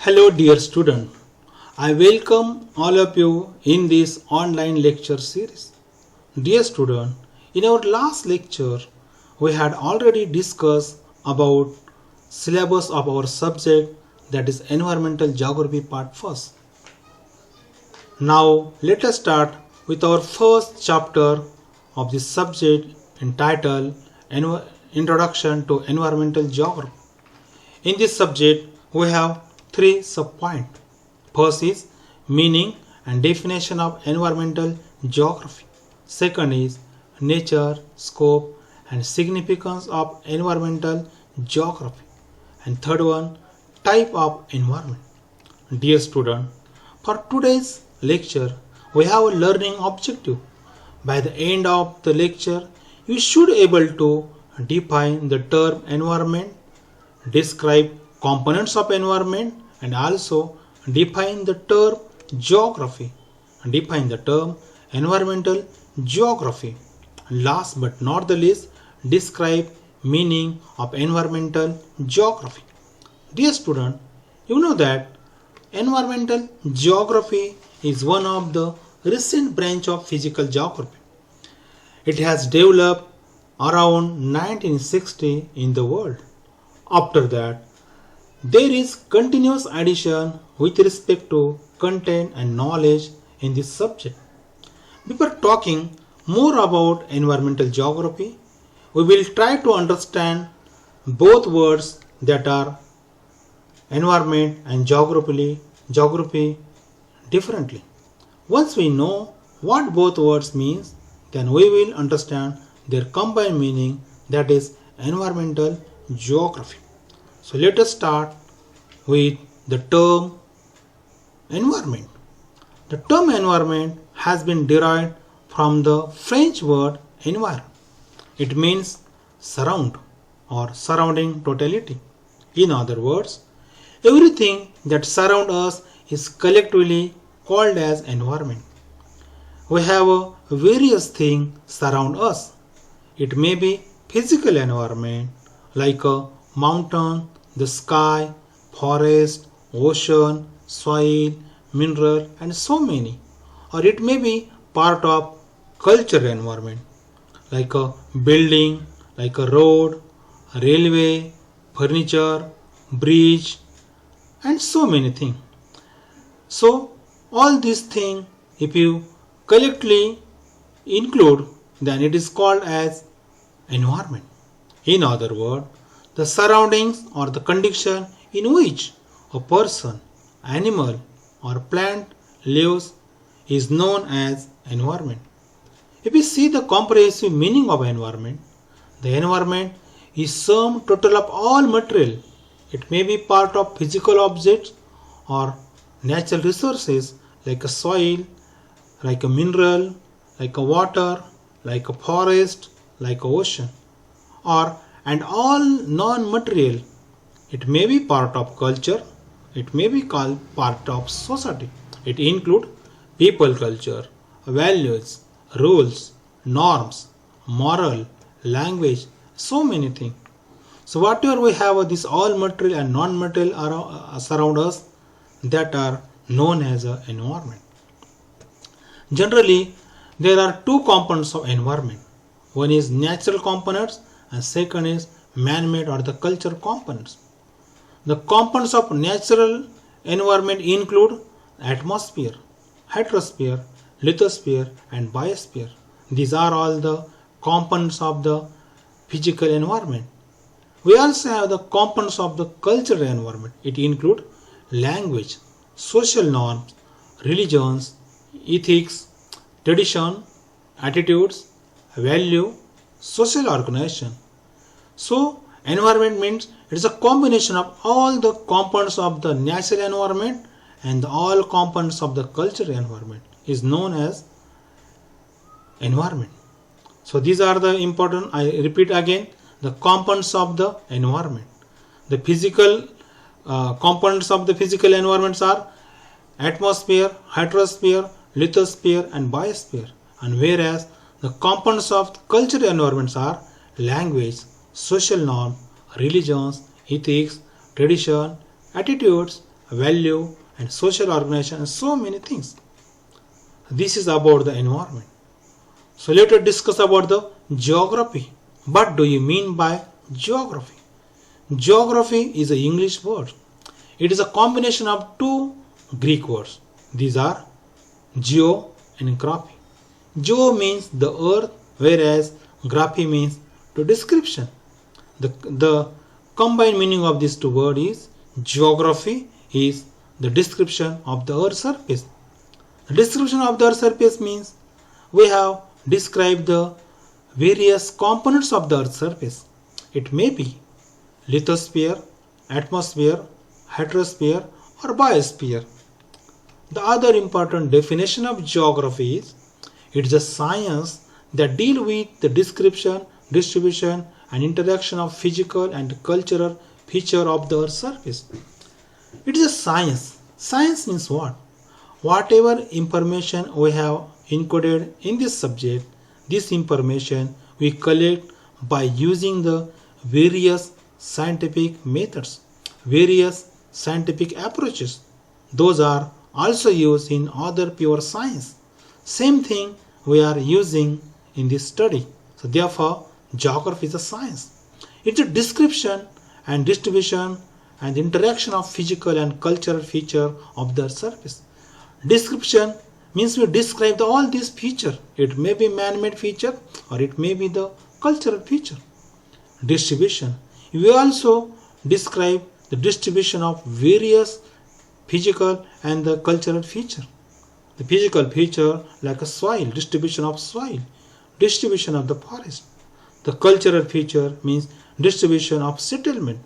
Hello dear student, I welcome all of you in this online lecture series. Dear student, in our last lecture we had already discussed about syllabus of our subject, that is environmental geography part first. Now let us start with our first chapter of this subject entitled Introduction to Environmental Geography. In this subject we have three subpoints. First is meaning and definition of environmental geography. Second is nature, scope and significance of environmental geography. And third one, type of environment. Dear student, for today's lecture we have a learning objective. By the end of the lecture you should able to define the term environment, describe components of environment and also define the term geography. Define the term environmental geography. Last but not the least, describe meaning of environmental geography. Dear student, you know that environmental geography is one of the recent branch of physical geography. It has developed around 1960 in the world. After that, there is continuous addition with respect to content and knowledge in this subject. Before talking more about environmental geography, we will try to understand both words, that are environment and geography differently. Once we know what both words means, then we will understand their combined meaning, that is environmental geography. So let us start with the term environment. The term environment has been derived from the French word environ. It means surround or surrounding totality. In other words, everything that surrounds us is collectively called as environment. We have various things surround us. It may be physical environment like a mountain, the sky, forest, ocean, soil, mineral and so many. Or it may be part of cultural environment like a building, like a road, a railway, furniture, bridge and so many things. So all these things if you collectively include, then it is called as environment. In other words, the surroundings or the condition in which a person, animal or plant lives is known as environment. If we see the comprehensive meaning of environment, the environment is sum total of all material. It may be part of physical objects or natural resources like a soil, like a mineral, like a water, like a forest, like a ocean, or and all non-material. It may be part of culture, it may be called part of society. It includes people culture, values, rules, norms, moral, language, so many things. So whatever we have this all material and non-material surround us, that are known as an environment. Generally, there are two components of environment. One is natural components and second is man-made or the cultural components. The components of natural environment include atmosphere, hydrosphere, lithosphere and biosphere. These are all the components of the physical environment. We also have the components of the cultural environment. It includes language, social norms, religions, ethics, tradition, attitudes, value, social organization. So environment means it is a combination of all the components of the natural environment and all components of the cultural environment is known as environment. So these are the important, I repeat again, the components of the environment. The physical components of the physical environments are atmosphere, hydrosphere, lithosphere and biosphere. And whereas the components of the cultural environments are language, social norm, religions, ethics, tradition, attitudes, value, and social organization, and so many things. This is about the environment. So let us discuss about the geography. What do you mean by geography? Geography is an English word. It is a combination of two Greek words. These are geo and graphy. Geo means the earth, whereas graphy means the description. The combined meaning of these two words is geography is the description of the earth's surface. The description of the earth's surface means we have described the various components of the earth's surface. It may be lithosphere, atmosphere, hydrosphere, or biosphere. The other important definition of geography is it is a science that deals with the description, distribution, and interaction of physical and cultural feature of the earth's surface. It is a science. Science means what? Whatever information we have encoded in this subject, this information we collect by using the various scientific methods, various scientific approaches. Those are also used in other pure science. Same thing we are using in this study. So therefore, geography is a science. It's a description and distribution and interaction of physical and cultural feature of the surface. Description means we describe all these features. It may be man-made feature or it may be the cultural feature. Distribution. We also describe the distribution of various physical and the cultural feature. The physical feature like a soil, distribution of soil, distribution of the forest. The cultural feature means distribution of settlement,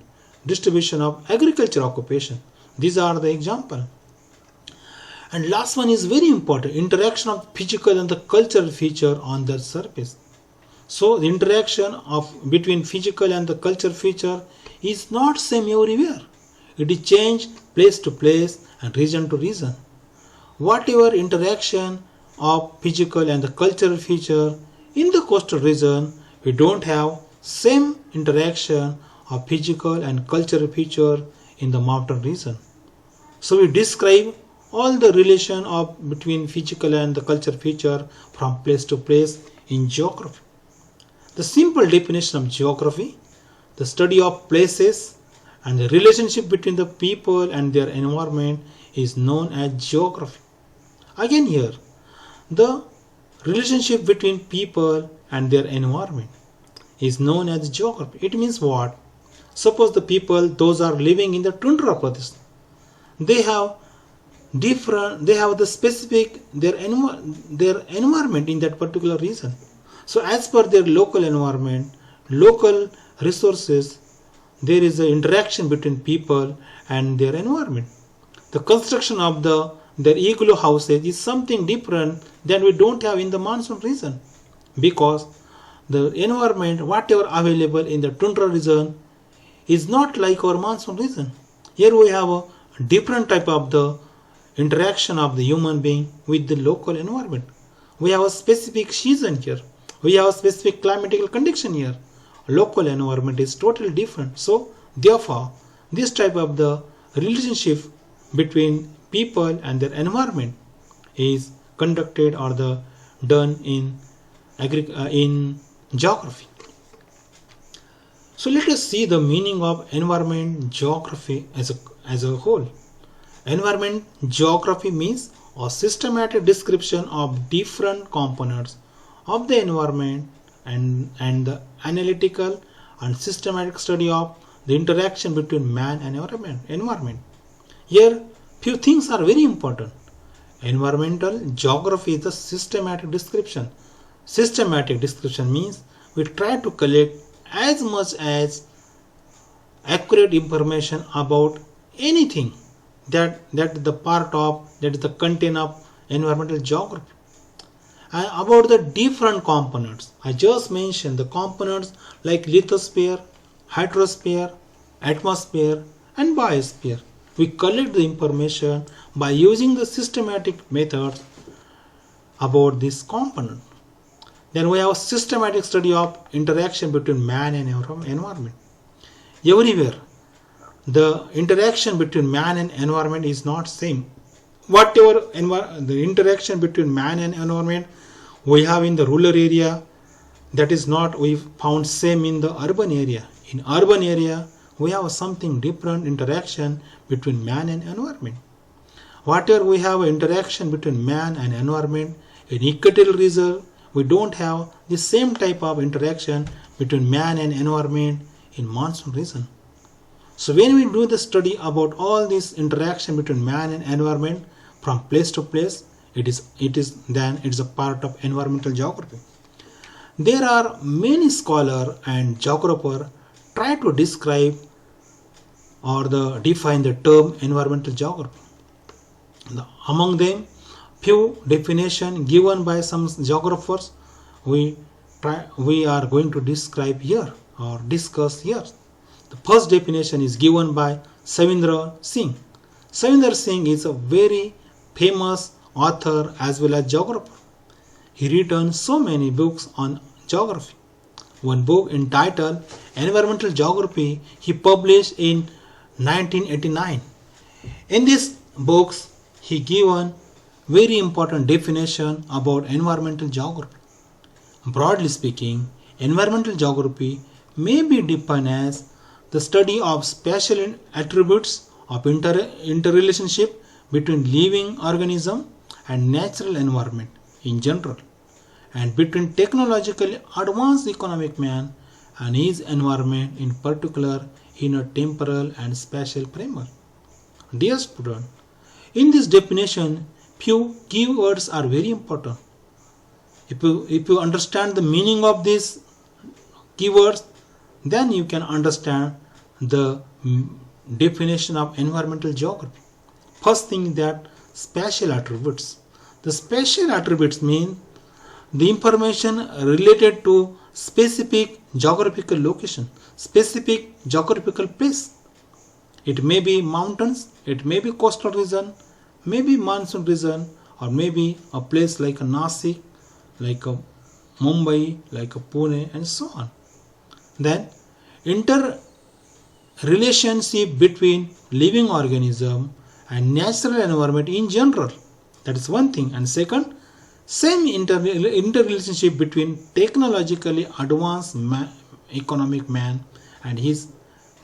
distribution of agriculture occupation. These are the examples. And last one is very important, interaction of physical and the cultural feature on the surface. So the interaction between physical and the cultural feature is not same everywhere. It is changed place to place and region to region. Whatever interaction of physical and the cultural feature in the coastal region, we don't have same interaction of physical and cultural feature in the mountain region. So we describe all the relation between physical and the cultural feature from place to place in geography. The simple definition of geography, the study of places and the relationship between the people and their environment is known as geography. Again here, the relationship between people and their environment is known as geography. It means what? Suppose the people, those are living in the tundra Pradesh, they have the specific their environment in that particular region. So as per their local environment, local resources, there is an interaction between people and their environment. The construction of their igloo houses is something different than we don't have in the monsoon region, because the environment whatever available in the tundra region is not like our monsoon region. Here we have a different type of the interaction of the human being with the local environment. We have a specific season here. We have a specific climatic condition here. Local environment is totally different. So therefore, this type of the relationship between people and their environment is conducted or done in geography. So let us see the meaning of environment geography as a whole. Environment geography means a systematic description of different components of the environment and the analytical and systematic study of the interaction between man and environment. Here, few things are very important. Environmental geography is a systematic description. Systematic description means we try to collect as much as accurate information about anything that is the content of environmental geography. And about the different components, I just mentioned the components like lithosphere, hydrosphere, atmosphere, and biosphere. We collect the information by using the systematic methods about this component. Then we have a systematic study of interaction between man and environment. Everywhere, the interaction between man and environment is not same. Whatever the interaction between man and environment we have in the rural area, that is not we found same in the urban area. In urban area we have something different interaction between man and environment. Whatever we have interaction between man and environment in equatorial region, we don't have the same type of interaction between man and environment in monsoon region. So when we do the study about all this interaction between man and environment from place to place, it is a part of environmental geography. There are many scholars and geographers try to describe or define the term environmental geography. Among them, few definitions given by some geographers we are going to describe here or discuss here. The first definition is given by Savindra Singh. Savindra Singh is a very famous author as well as geographer. He written so many books on geography. One book entitled Environmental Geography he published in 1989. In these books he given very important definition about environmental geography. Broadly speaking, environmental geography may be defined as the study of spatial attributes of interrelationship between living organism and natural environment in general, and between technologically advanced economic man and his environment in particular in a temporal and spatial framework. Dear student, in this definition, few keywords are very important. If you understand the meaning of these keywords, then you can understand the definition of environmental geography. First thing that spatial attributes. The spatial attributes mean the information related to specific geographical location, specific geographical place. It may be mountains, it may be coastal region, maybe monsoon region, or maybe a place like a Nasik, like a Mumbai, like a Pune, and so on. Then interrelationship between living organism and natural environment in general. That is one thing. And second, same interrelationship between technologically advanced economic man and his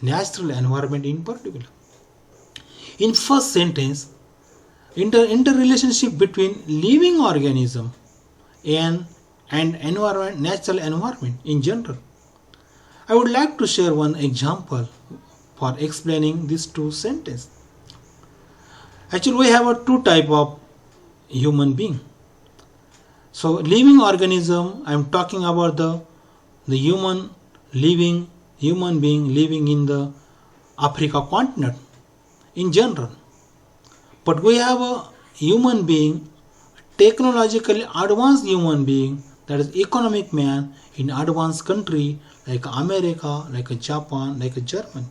natural environment in particular. In first sentence, interrelationship between living organism and environment, natural environment in general. I would like to share one example for explaining these two sentences. Actually, we have two type of human being. So living organism, I am talking about the human being living in the Africa continent in general. But we have a human being, technologically advanced human being, that is economic man in advanced country like America, like Japan, like Germany.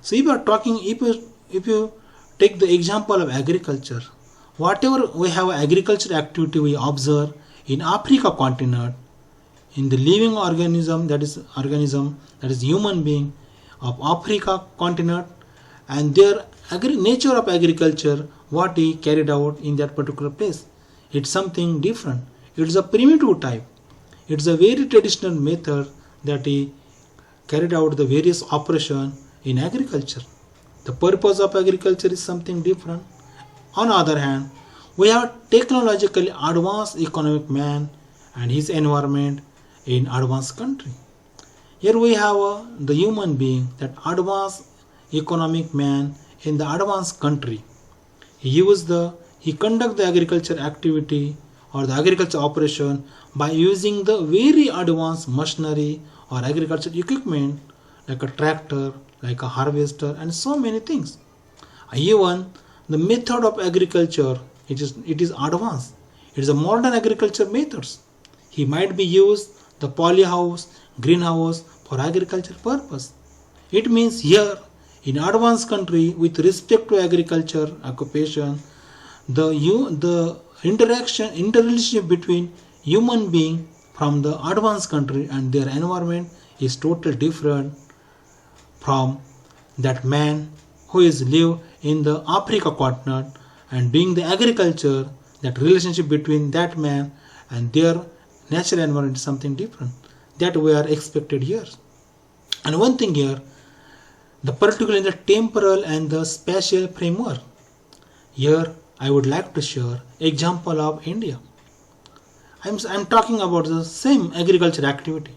So if you take the example of agriculture, whatever we have agriculture activity we observe in Africa continent, in the living organism that is human being of Africa continent, and their nature of agriculture, what he carried out in that particular place, it's something different. It's a primitive type. It's a very traditional method that he carried out the various operation in agriculture. The purpose of agriculture is something different. On the other hand, we have technologically advanced economic man and his environment in advanced country. Here we have the human being, that advanced economic man in the advanced country. He conduct the agriculture activity or the agriculture operation by using the very advanced machinery or agriculture equipment like a tractor, like a harvester, and so many things. Even the method of agriculture, it is advanced. It is a modern agriculture methods. He might be used the polyhouse, greenhouse for agriculture purpose. It means here in advanced country with respect to agriculture occupation, the interrelationship between human being from the advanced country and their environment is totally different from that man who is live in the Africa continent and doing the agriculture, that relationship between that man and their natural environment is something different that we are expected here. And one thing here, the particular in the temporal and the spatial framework. Here I would like to share example of India. I'm talking about the same agriculture activity.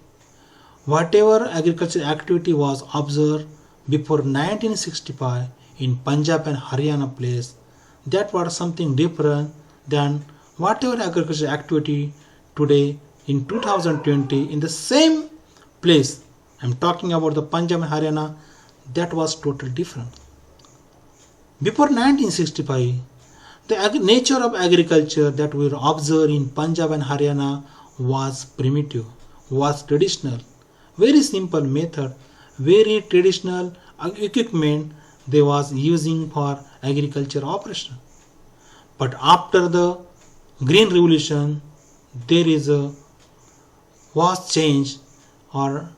Whatever agriculture activity was observed before 1965 in Punjab and Haryana place, that was something different than whatever agriculture activity today in 2020 in the same place. I'm talking about the Punjab and Haryana, that was totally different. Before 1965, the nature of agriculture that we observe in Punjab and Haryana was primitive, was traditional, very simple method, very traditional equipment they was using for agriculture operation. But after the Green Revolution, there is a vast change or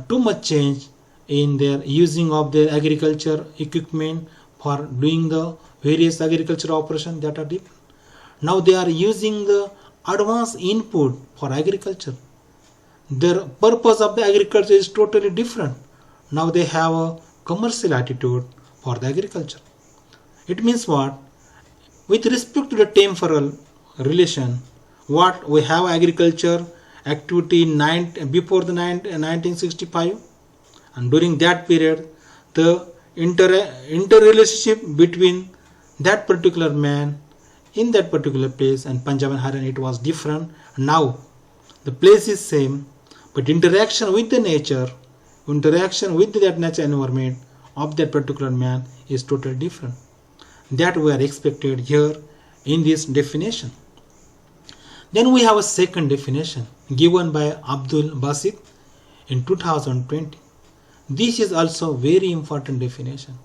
too much change in their using of their agriculture equipment for doing the various agriculture operations that are different. Now they are using the advanced input for agriculture. Their purpose of the agriculture is totally different. Now they have a commercial attitude for the agriculture. It means what? With respect to the temporal relation, what we have agriculture activity before the 1965, and during that period the interrelationship between that particular man in that particular place and Punjab and Haryana, it was different. Now the place is same, but interaction with the nature, interaction with that natural environment of that particular man is totally different. That we are expected here in this definition. Then we have a second definition given by Abdul Basit in 2020. This is also very important definition.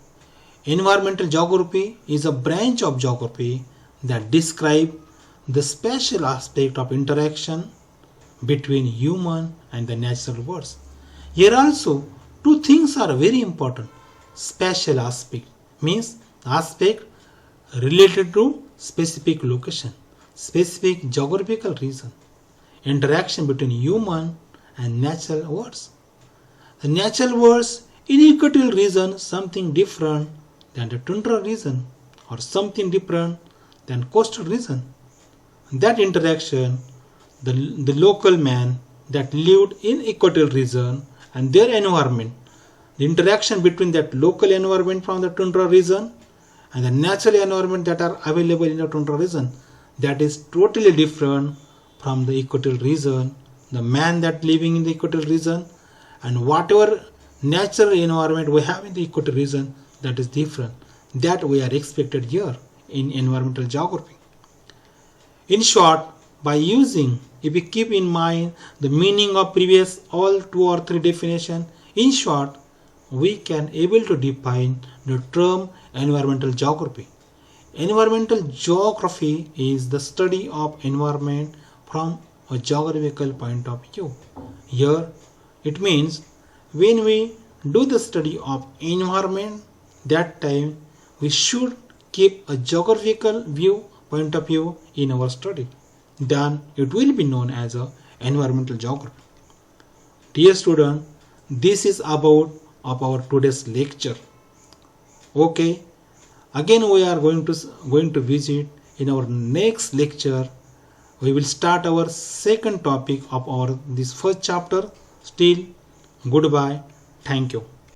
Environmental geography is a branch of geography that describes the spatial aspect of interaction between human and the natural world. Here also two things are very important. Spatial aspect means aspect related to specific location, specific geographical region. Interaction between human and natural worlds. The natural worlds in equatorial region something different than the tundra region or something different than coastal region. That interaction, the local man that lived in equatorial region and their environment, the interaction between that local environment from the tundra region and the natural environment that are available in the tundra region, that is totally different from the equatorial region. The man that living in the equatorial region and whatever natural environment we have in the equatorial region, that is different. That we are expected here in environmental geography. In short, by using, if we keep in mind the meaning of previous all 2 or 3 definition, in short, we can able to define the term environmental geography. Environmental geography is the study of environment from a geographical point of view. Here it means when we do the study of environment, that time we should keep a geographical point of view in our study. Then it will be known as a environmental geography. Dear student, this is about of our today's lecture. Okay, again we are going to visit in our next lecture. We will start our second topic of our this first chapter. Still, goodbye. Thank you.